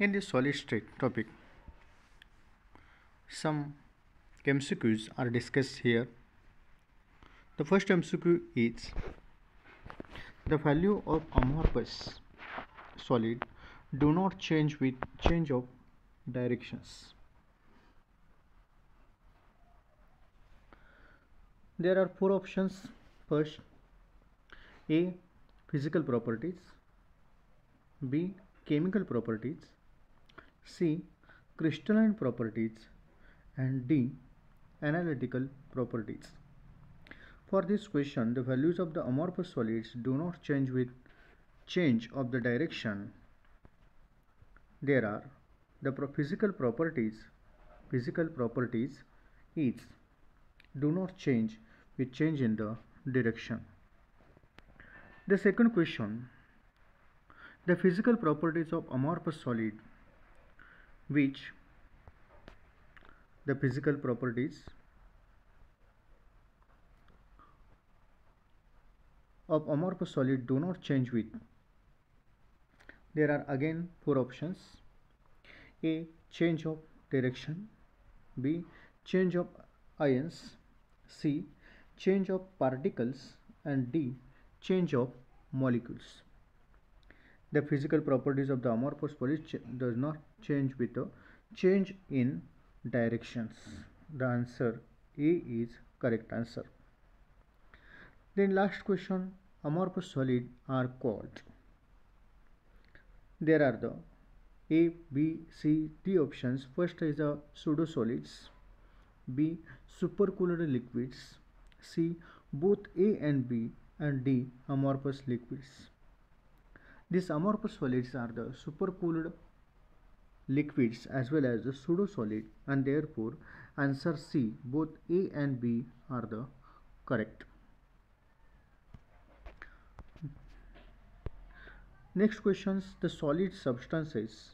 In this solid state topic, some MCQs are discussed here. The first MCQ is the value of amorphous solid do not change with change of directions. There are four options. First, A. Physical properties, B. Chemical properties, C. Crystalline properties, and D. Analytical properties. For this question, the values of the amorphous solids do not change with change of the direction. There are the physical properties is do not change with change in the direction. The second question, the physical properties of amorphous solid, which the physical properties of amorphous solid do not change with. There are again four options. A. Change of direction, B. Change of ions, C. Change of particles, and D. Change of molecules. The physical properties of the amorphous solid does not change with a change in directions. The answer A is correct answer. Then last question, amorphous solid are called. There are the A, B, C, D options. First is the pseudosolids, B. Supercooled liquids, C. Both A and B, and D. Amorphous liquids. These amorphous solids are the supercooled liquids as well as the pseudosolid, and therefore answer C. Both A and B are the correct. Next questions, the solid substances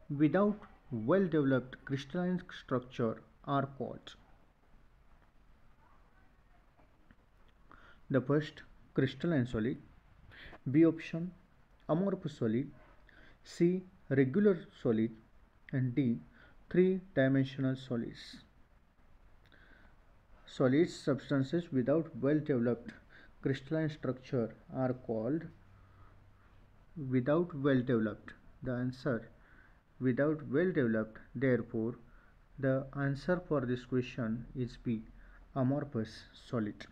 without well developed crystalline structure are called. The first, crystalline solid, B option, amorphous solid, C, regular solid, and D, three-dimensional solids. Solid substances without well developed crystalline structure are called without well developed. The answer without well developed, therefore the answer for this question is B, amorphous solid.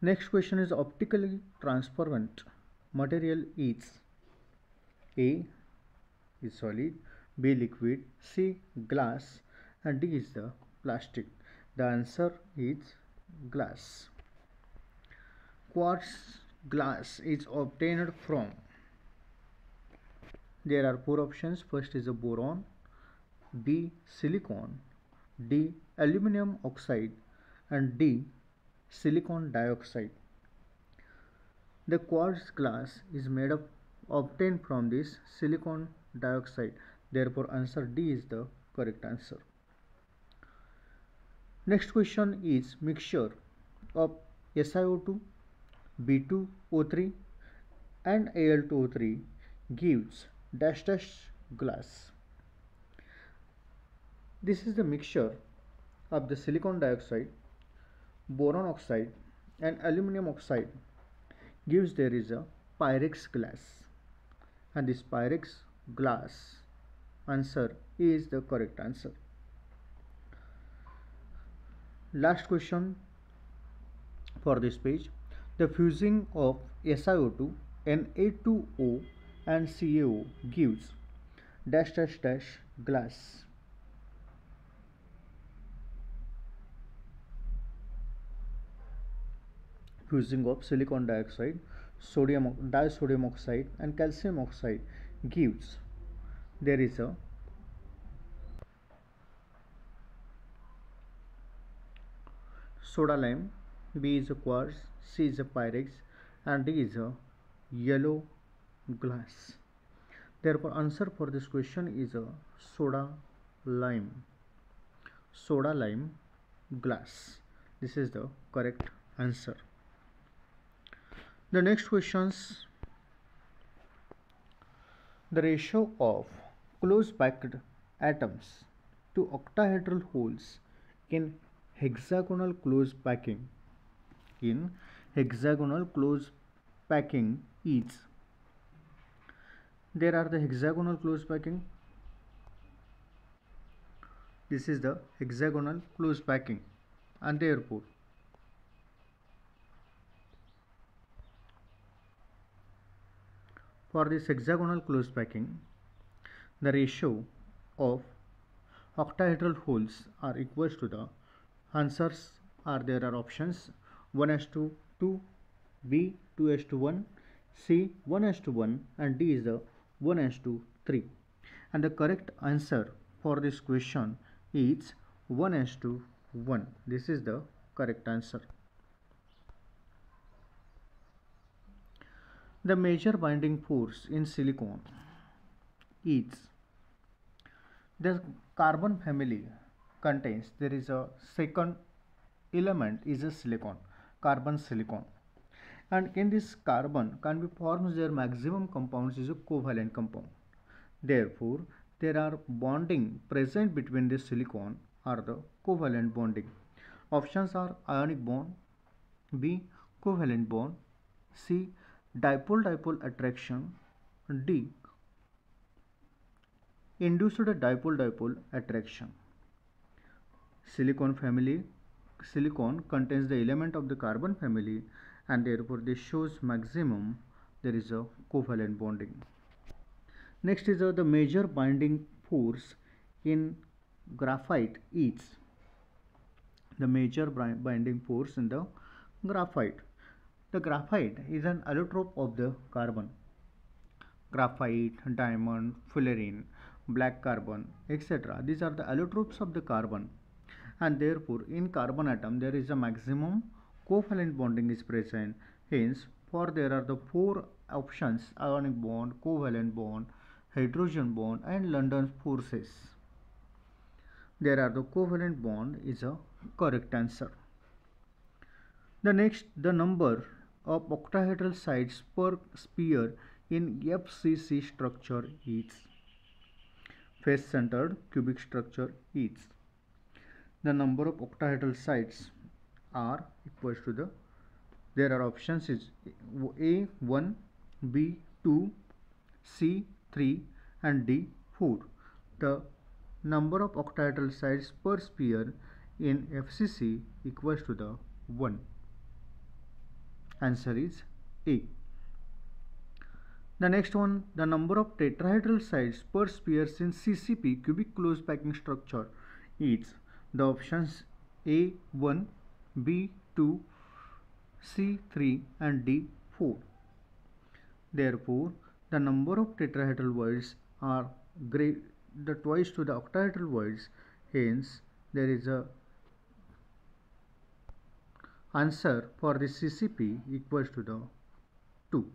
Next question is optically transparent material is A is solid, B liquid, C glass, and D is the plastic. The answer is glass. Quartz glass is obtained from. There are four options. First is a boron, B silicon, D aluminum oxide, and D silicon dioxide. The quartz glass is made up obtained from this silicon dioxide. Therefore answer D is the correct answer. Next question is mixture of SiO2, B2O3 and Al2O3 gives dash dash glass. This is the mixture of the silicon dioxide, boron oxide and aluminum oxide gives there is a Pyrex glass, and this Pyrex glass answer is the correct answer. Last question for this page, the fusing of SiO2, Na2O and CaO gives dash dash dash glass. Fusing of silicon dioxide, disodium oxide and calcium oxide gives there is a soda lime, B is a quartz, C is a pyrex, and D is a yellow glass. Therefore answer for this question is a soda lime glass. This is the correct answer. The next questions, the ratio of close packed atoms to octahedral holes in hexagonal close packing is, there are the hexagonal close packing, this is the hexagonal close packing, and therefore for this hexagonal close packing the ratio of octahedral holes are equals to, the answers are, there are options 1:2, B 2:1, C 1:1, and D is the 1:3, and the correct answer for this question is 1:1. This is the correct answer. The major binding force in silicon is, the carbon family contains, there is a second element is a silicon, carbon silicon, and in this carbon can be forms their maximum compounds is a covalent compound. Therefore there are bonding present between the silicon are the covalent bonding. Options are ionic bond, B covalent bond, C dipole attraction, D induced dipole attraction. Silicon contains the element of the carbon family, and therefore this shows maximum there is a covalent bonding. Next is the major binding force in graphite is, the major binding force in the graphite. The graphite is an allotrope of the carbon. Graphite, diamond, fullerene, black carbon, etc. These are the allotropes of the carbon, and therefore in carbon atom there is a maximum covalent bonding is present. Hence, for there are the four options: ionic bond, covalent bond, hydrogen bond, and London forces. There are the covalent bond is a correct answer. The next, the number of octahedral sides per sphere in FCC structure is, face centered cubic structure is, the number of octahedral sides are equals to the, there are options is A1, B2, C3, and D4. The number of octahedral sides per sphere in FCC equals to the 1. Answer is A. The next one, the number of tetrahedral sides per spheres in CCP cubic close packing structure is, the options A1, B2, C3, and D4. Therefore, the number of tetrahedral voids are the twice to the octahedral voids. Hence, there is a answer for the CCP equals to the 2.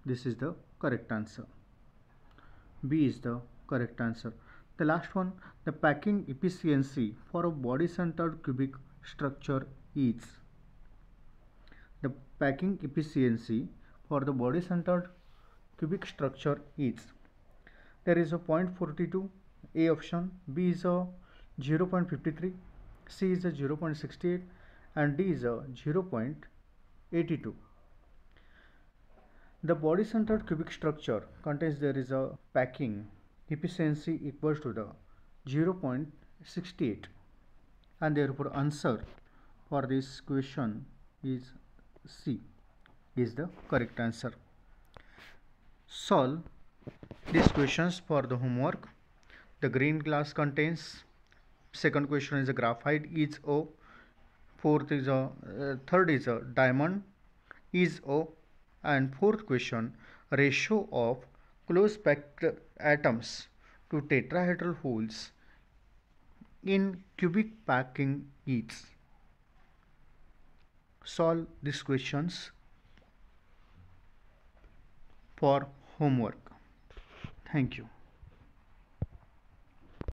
This is the correct answer. B is the correct answer. The last one, the packing efficiency for a body-centered cubic structure is, the packing efficiency for the body-centered cubic structure is, there is a 0.42, A option, B is a 0.53, C is a 0.68, and D is a 0.82. The body-centered cubic structure contains, there is a packing efficiency equals to the 0.68, and therefore answer for this question is C is the correct answer. Solve these questions for the homework. The green glass contains, second question is a graphite is O, third is a diamond is O, and fourth question, ratio of close packed atoms to tetrahedral holes in cubic packing is. Solve these questions for homework. Thank you.